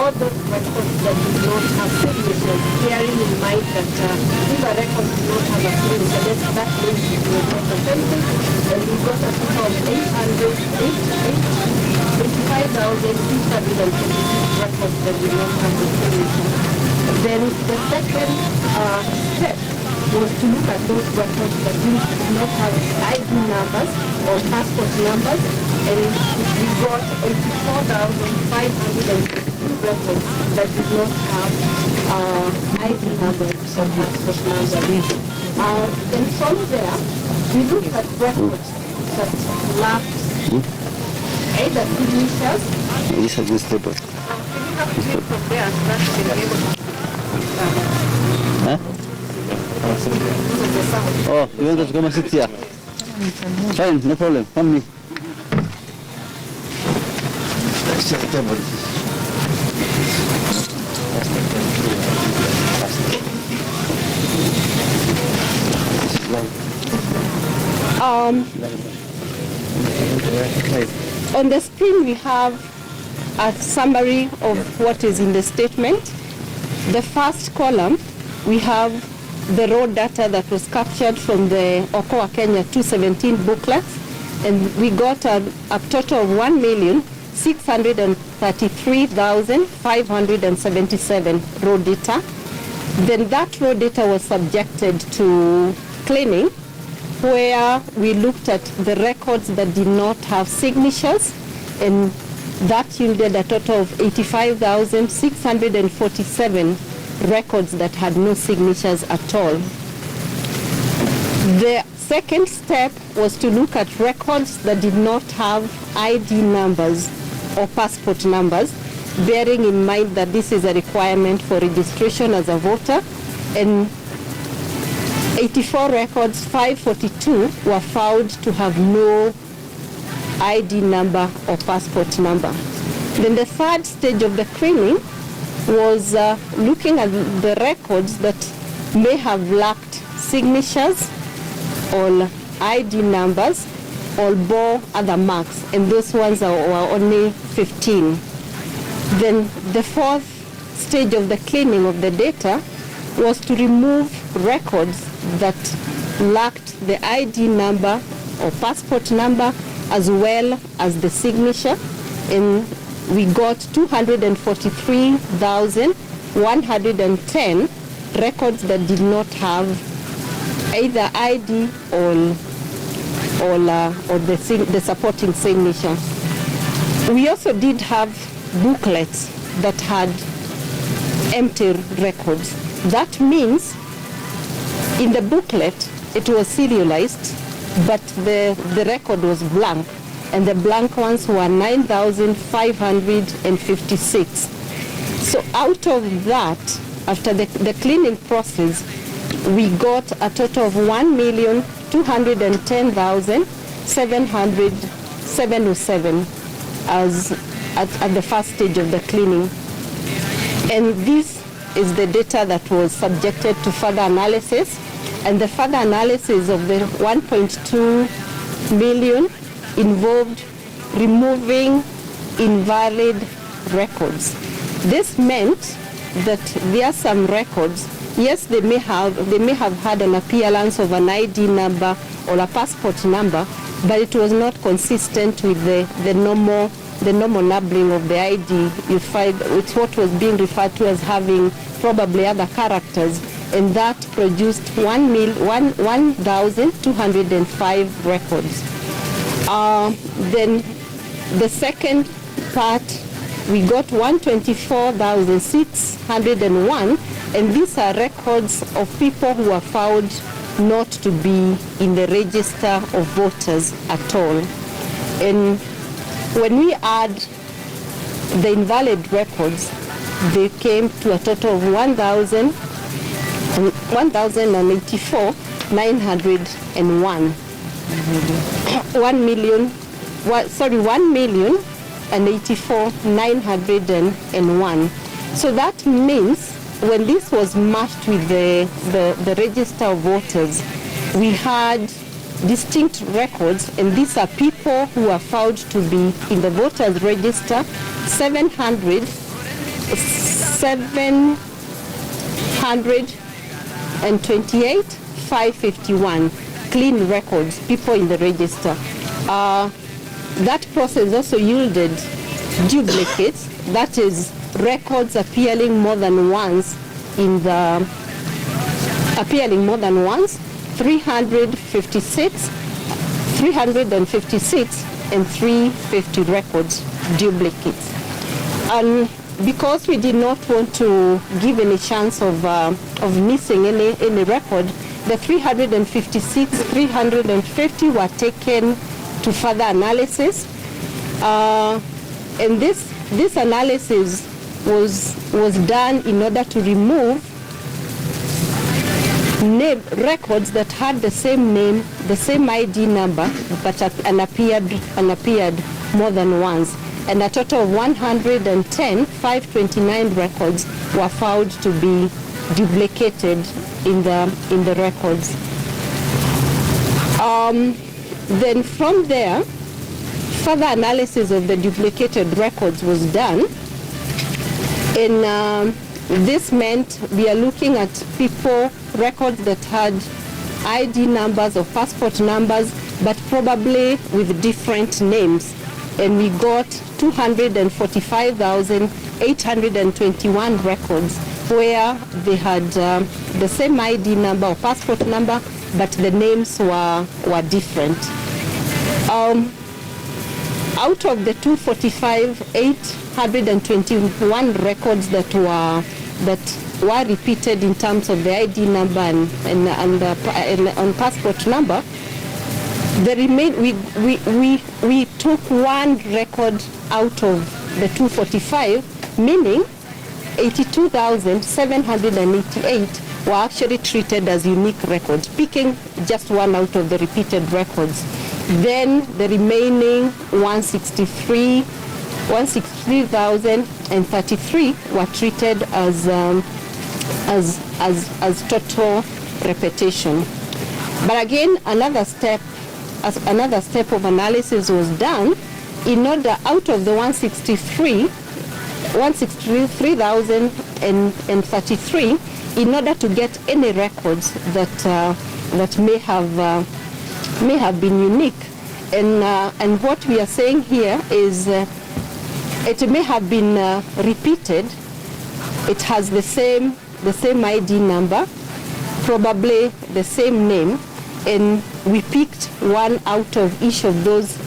all those records that do not have signatures, bearing in mind that if a record does not have a signature, that means it was not authentic, and we got a total of 85,626 records that do not have a signature. Then the second step was to look at those records that do not have ID numbers or passport numbers, and we got 84,552 records that did not have ID numbers or passport numbers. And from there, we looked at records that lacked either signatures. These are this paper. Huh? Oh, you want us to come and sit here? Fine, no problem. Come here. On the screen we have a summary of what is in the statement. The first column, we have the raw data that was captured from the Okoa Kenya 217 booklets, and we got a total of 1,633,577 raw data. Then that raw data was subjected to cleaning, where we looked at the records that did not have signatures, and that yielded a total of 85,647 records that had no signatures at all. The second step was to look at records that did not have ID numbers or passport numbers, bearing in mind that this is a requirement for registration as a voter, and 84 records, 542 were found to have no ID number or passport number. Then the third stage of the screening was looking at the records that may have lacked signatures or ID numbers or bore other marks, and those ones were only 15. Then the fourth stage of the cleaning of the data was to remove records that lacked the ID number or passport number as well as the signature, and we got 243,110 records that did not have either ID or the supporting signature. We also did have booklets that had empty records. That means in the booklet it was serialized, but the record was blank, and the blank ones were 9,556. So out of that, after the cleaning process, we got a total of 1,210,707 as at the first stage of the cleaning. And this is the data that was subjected to further analysis, and the further analysis of the 1.2 million involved removing invalid records. This meant that there are some records, yes, they may have had an appearance of an ID number or a passport number, but it was not consistent with the normal numbering of the ID. You find it's what was being referred to as having probably other characters, and that produced 1,205 records. Then the second part, we got 124,601, and these are records of people who are found not to be in the register of voters at all. And when we add the invalid records, they came to a total of 1,084,901. 1,084,901. So that means when this was matched with the register of voters, we had distinct records, and these are people who are found to be in the voters register, 700 728,551 clean records, people in the register. That process also yielded duplicates, that is records appearing more than once 356 and 350 records duplicates. And because we did not want to give any chance of missing any record, the 356, 350 were taken to further analysis, and this analysis was done in order to remove records that had the same name, the same ID number, but appeared more than once. And a total of 110,529 records were found to be duplicated in the records. Then from there, further analysis of the duplicated records was done, and this meant we are looking at records that had ID numbers or passport numbers, but probably with different names. And we got 245,821 records where they had the same ID number or passport number, but the names were different. Out of the 245,821 records that were repeated in terms of the ID number and passport number, we took one record out of the 245, meaning 82,788 were actually treated as unique records, picking just one out of the repeated records. Then the remaining 163,033 were treated as total repetition. But again, another step of analysis was done in order, out of the 163,033, in order to get any records that may have been unique. And what we are saying here is it may have been repeated. It has the same ID number, probably the same name, and we picked one out of each of those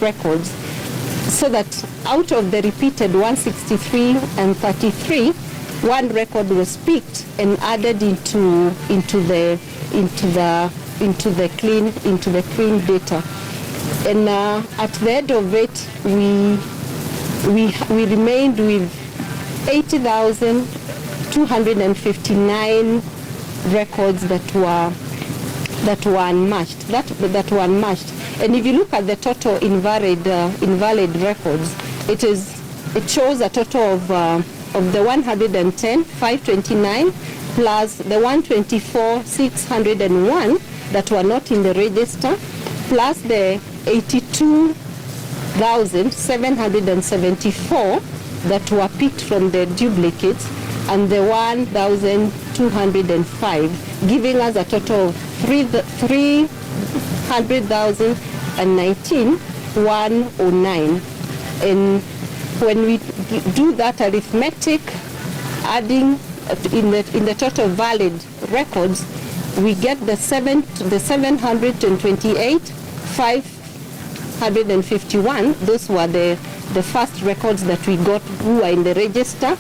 records, so that out of the repeated 163 and 33, one record was picked and added into the clean data. And at the end of it, we remained with 80,259 records that were unmatched. And if you look at the total invalid records, it shows a total of the 110,529 plus the 124,601 that were not in the register, plus the 82,774 that were picked from the duplicates, and the 1,205, giving us a total of 300,019,109. And when we do that arithmetic, adding in the total valid records, we get the 728,551. Those were the first records that we got who are in the register,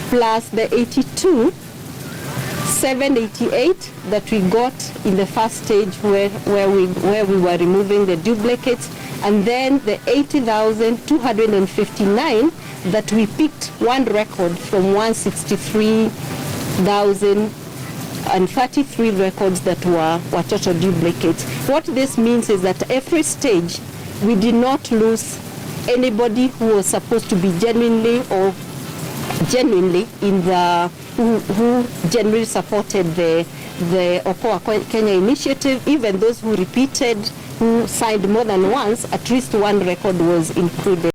plus the 82,788 that we got in the first stage where we were removing the duplicates, and then the 80,259 that we picked one record from 163,033 records that were total duplicates. What this means is that every stage we did not lose anybody who was supposed to be genuinely in the who genuinely supported the Okoa Kenya initiative. Even those who repeated, who signed more than once, at least one record was included.